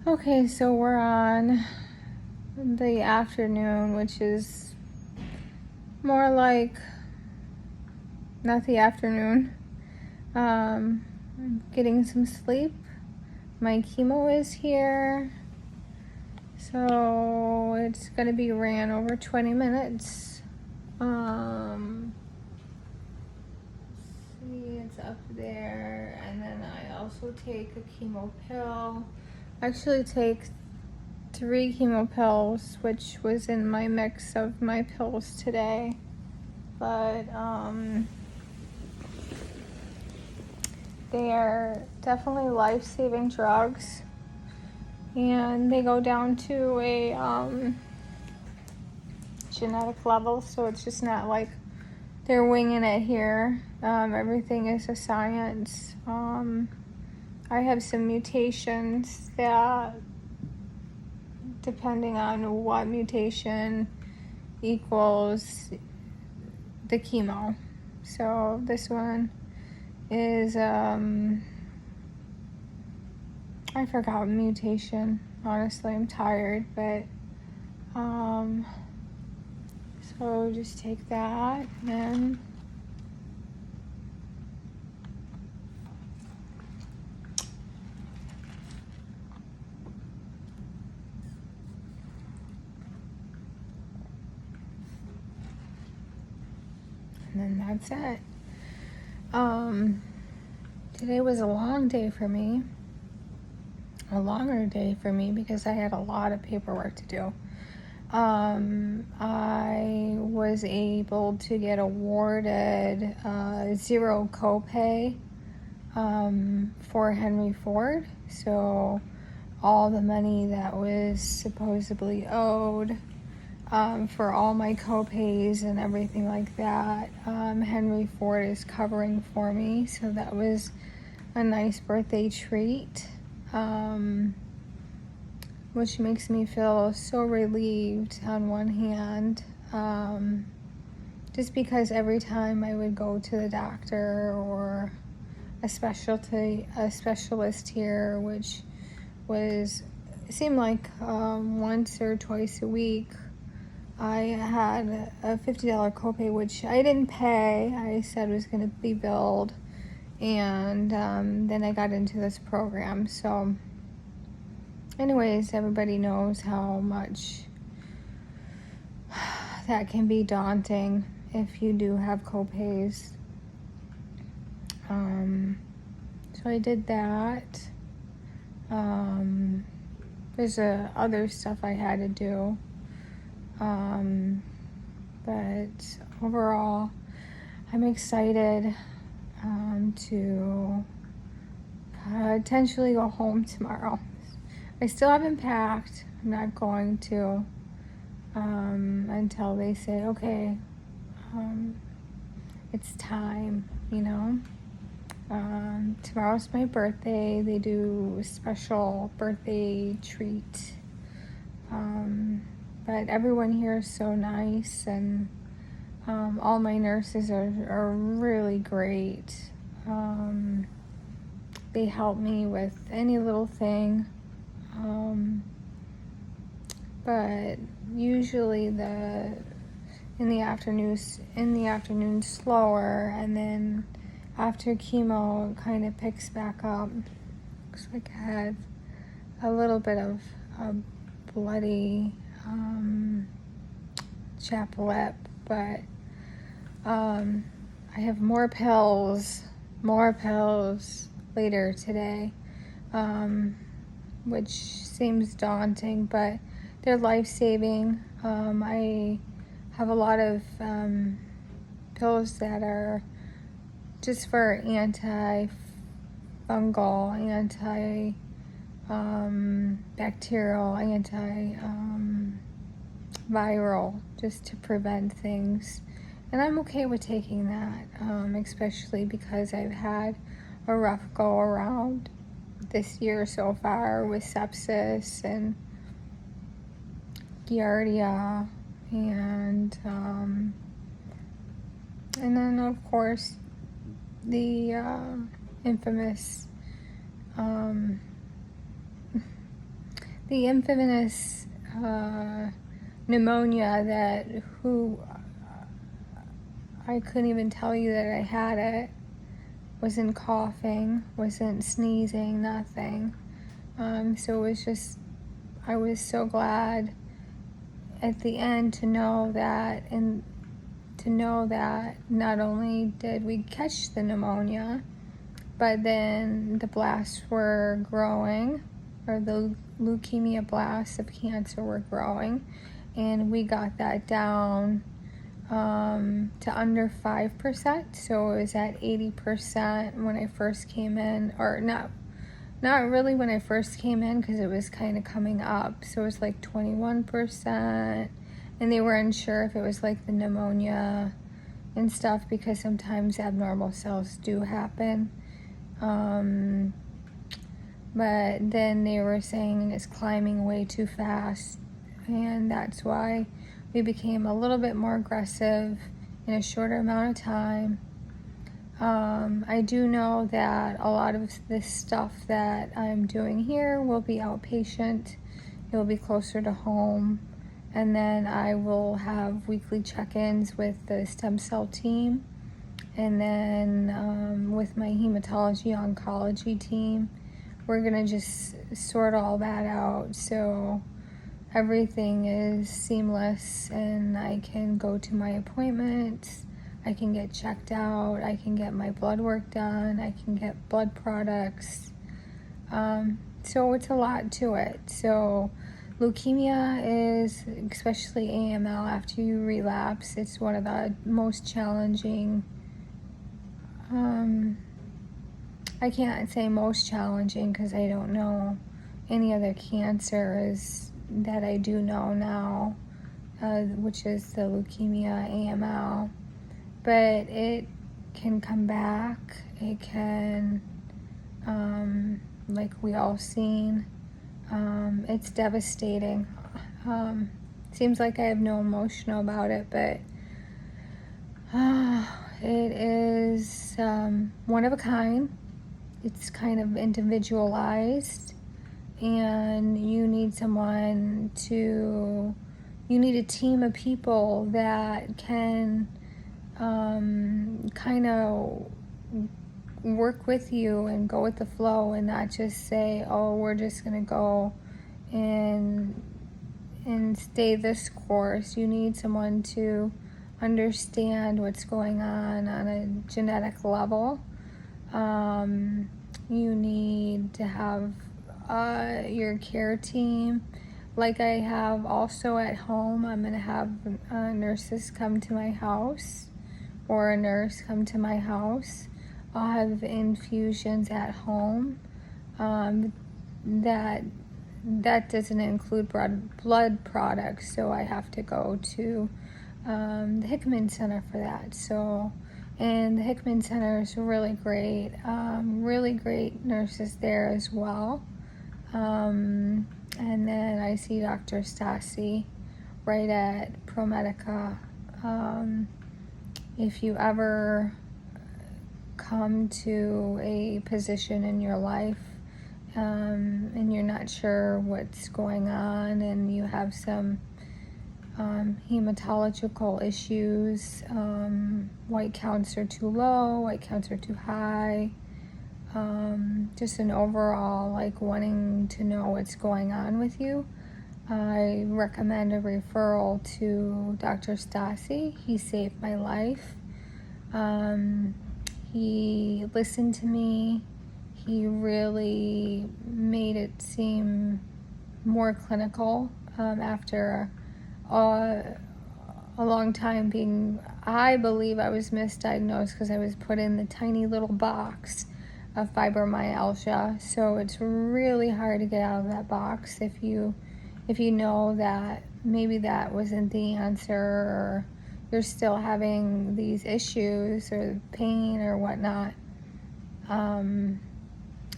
Okay, so we're on the afternoon, which is more like not the afternoon. I'm getting some sleep. My chemo is here, so it's gonna be ran over 20 minutes. See, it's up there, and then I also take a chemo pill. I actually take 3 chemo pills, which was in my mix of my pills today. But they are definitely life-saving drugs, and they go down to a genetic level, so it's just not like they're winging it here. Everything is a science. I have some mutations that, depending on what mutation, equals the chemo. So this one is I forgot mutation. Honestly, I'm tired, but so just take that and then that's it. Today was a long day for me. A longer day for me because I had a lot of paperwork to do. I was able to get awarded 0 copay for Henry Ford. So all the money that was supposedly owed for all my copays and everything like that, Henry Ford is covering for me. So that was a nice birthday treat. Which makes me feel so relieved on one hand, just because every time I would go to the doctor or a specialist here, which seemed like once or twice a week, I had a $50 copay, which I didn't pay. I said it was going to be billed, and then I got into this program. So anyways, everybody knows how much that can be daunting if you do have copays. So I did that. There's other stuff I had to do. But overall, I'm excited to potentially go home tomorrow. I still haven't packed. I'm not going to until they say, okay, it's time, you know. Tomorrow's my birthday. They do a special birthday treat. But everyone here is so nice, and all my nurses are really great. They help me with any little thing. But usually in the afternoon slower, and then after chemo it kind of picks back up. Looks like I had a little bit of a bloody chapped lip, but I have more pills later today, which seems daunting, but they're life-saving. I have a lot of pills that are just for antifungal, bacterial, viral, just to prevent things. And I'm okay with taking that, especially because I've had a rough go around this year so far with sepsis and giardia, and then of course the infamous the infamous pneumonia that I couldn't even tell you that I had it, wasn't coughing, wasn't sneezing, nothing. So it was just, I was so glad at the end to know that, and to know that not only did we catch the pneumonia, but then the blasts were growing, or the leukemia blasts of cancer were growing, and we got that down to under 5%. So it was at 80% when I first came in, or not really when I first came in, because it was kind of coming up. So it was like 21%, and they were unsure if it was like the pneumonia and stuff, because sometimes abnormal cells do happen. But then they were saying it's climbing way too fast, and that's why we became a little bit more aggressive in a shorter amount of time. I do know that a lot of this stuff that I'm doing here will be outpatient. It will be closer to home, and then I will have weekly check-ins with the stem cell team, and then with my hematology oncology team. We're gonna just sort all that out so everything is seamless, and I can go to my appointments, I can get checked out, I can get my blood work done, I can get blood products. So it's a lot to it. So leukemia is, especially AML, after you relapse, it's one of the most challenging, I can't say most challenging because I don't know any other cancers that I do know now, which is the leukemia AML. But it can come back. It can, like we all seen, it's devastating. Seems like I have no emotion about it, but it is one of a kind. It's kind of individualized, and you need a team of people that can kind of work with you and go with the flow, and not just say, oh, we're just gonna go and stay this course. You need someone to understand what's going on a genetic level. You need to have your care team, like I have also at home. I'm going to have nurses come to my house, or a nurse come to my house. I'll have infusions at home. That doesn't include blood products, so I have to go to the Hickman Center for that. And the Hickman Center is really great nurses there as well. And then I see Dr. Stasi right at ProMedica. If you ever come to a position in your life and you're not sure what's going on, and you have some hematological issues, white counts are too low, white counts are too high, just an overall like wanting to know what's going on with you, I recommend a referral to Dr. Stasi. He saved my life. He listened to me. He really made it seem more clinical after a long time being, I believe I was misdiagnosed because I was put in the tiny little box of fibromyalgia. So it's really hard to get out of that box if you know that maybe that wasn't the answer, or you're still having these issues or pain or whatnot.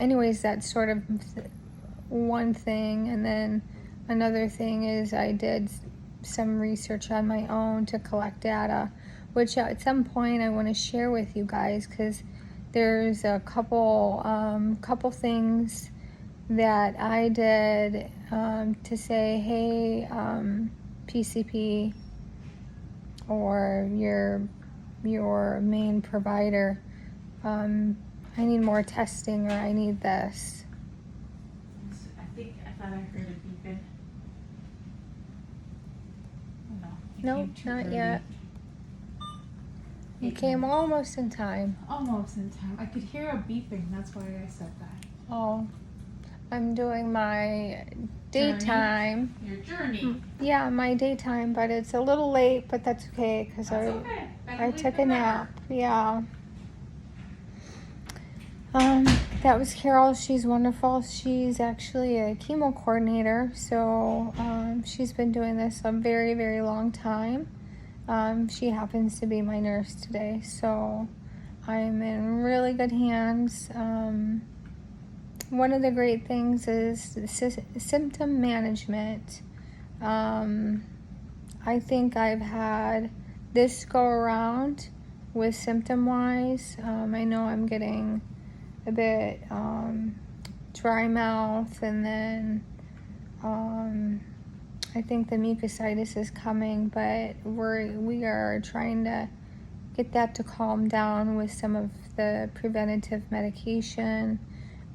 Anyways, that's sort of one thing. And then another thing is I did some research on my own to collect data, which at some point I want to share with you guys, because there's a couple things that I did to say, hey, PCP or your main provider, I need more testing, or I need this. I thought I heard it beeping. No, not yet. You came almost in time. Almost in time. I could hear a beeping. That's why I said that. Oh, I'm doing my daytime. Your journey. Yeah, my daytime, but it's a little late, but that's okay because I took a nap. Yeah. That was Carol. She's wonderful. She's actually a chemo coordinator, so she's been doing this a very, very long time. She happens to be my nurse today, so I'm in really good hands. One of the great things is symptom management. I think I've had this go around with symptom-wise. I know I'm getting a bit dry mouth, and then I think the mucositis is coming, but we are trying to get that to calm down with some of the preventative medication.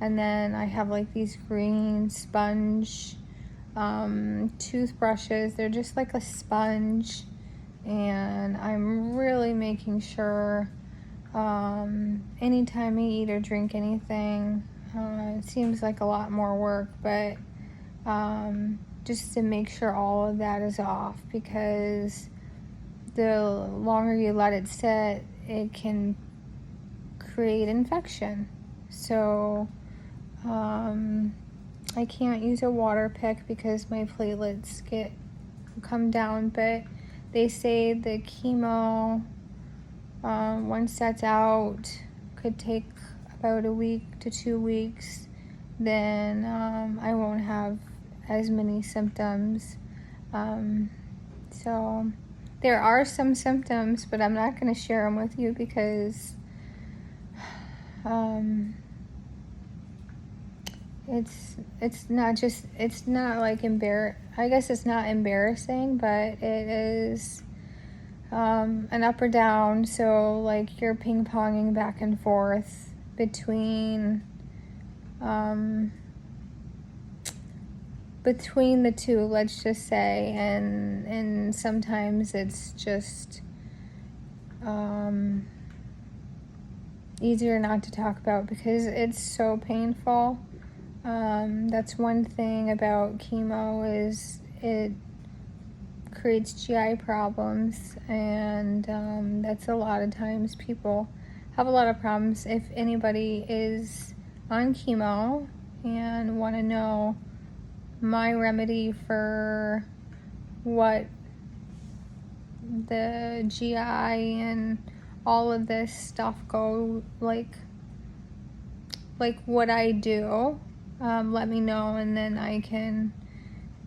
And then I have like these green sponge toothbrushes. They're just like a sponge, and I'm really making sure anytime I eat or drink anything, it seems like a lot more work, but just to make sure all of that is off, because the longer you let it sit, it can create infection. So I can't use a water pick because my platelets come down, but they say the chemo, once that's out, could take about a week to 2 weeks. Then I won't have as many symptoms. So there are some symptoms, but I'm not going to share them with you because it's not like I guess it's not embarrassing, but it is an up or down. So like you're ping-ponging back and forth between the two, let's just say, and sometimes it's just easier not to talk about because it's so painful. That's one thing about chemo, is it creates GI problems, and that's a lot of times people have a lot of problems. If anybody is on chemo and want to know my remedy for what the GI and all of this stuff go like what I do, let me know, and then I can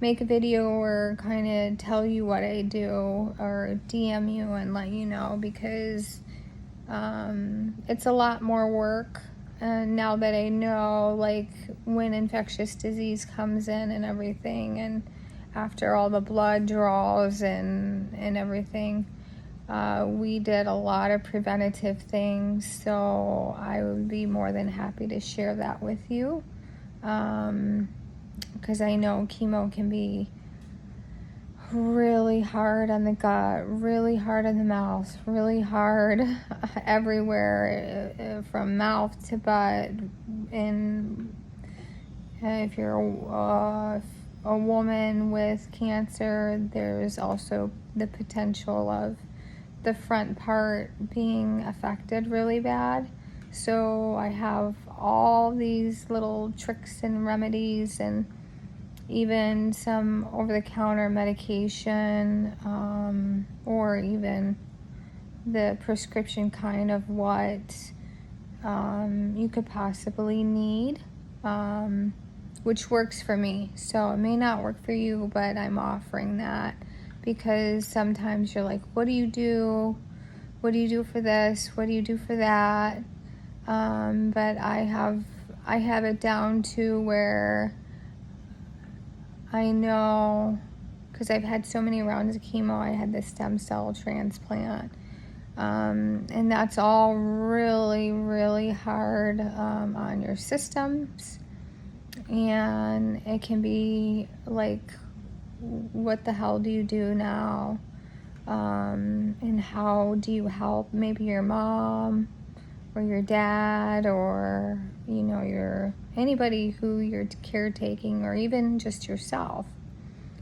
make a video or kind of tell you what I do, or DM you and let you know, because it's a lot more work. And now that I know, like, when infectious disease comes in and everything, and after all the blood draws and everything, we did a lot of preventative things, so I would be more than happy to share that with you, because I know chemo can be really hard on the gut, really hard on the mouth, really hard everywhere, from mouth to butt. And if you're a woman with cancer, there's also the potential of the front part being affected really bad. So I have all these little tricks and remedies, and even some over-the-counter medication, or even the prescription kind of what you could possibly need, which works for me. So it may not work for you, but I'm offering that because sometimes you're like, what do you do? What do you do for this? What do you do for that? But I have I have it down to where I know, because I've had so many rounds of chemo, I had the stem cell transplant. And that's all really, really hard on your systems. And it can be like, what the hell do you do now? And how do you help maybe your mom or your dad, or anybody who you're caretaking, or even just yourself.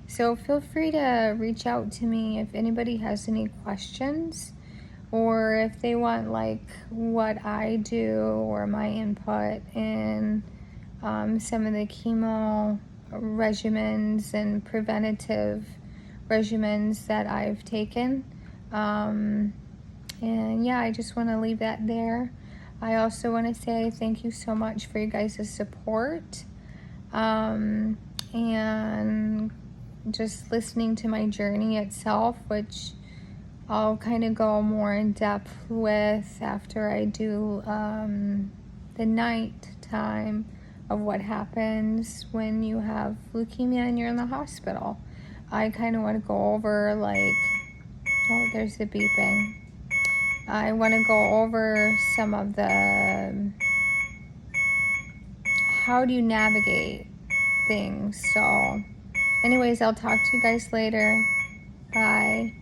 So feel free to reach out to me if anybody has any questions, or if they want like what I do or my input in some of the chemo regimens and preventative regimens that I've taken. And yeah, I just want to leave that there. I also want to say thank you so much for you guys' support, and just listening to my journey itself, which I'll kind of go more in depth with after I do the night time of what happens when you have leukemia and you're in the hospital. I kind of want to go over like, oh, there's the beeping. I want to go over some of the, how do you navigate things. So anyways, I'll talk to you guys later. Bye.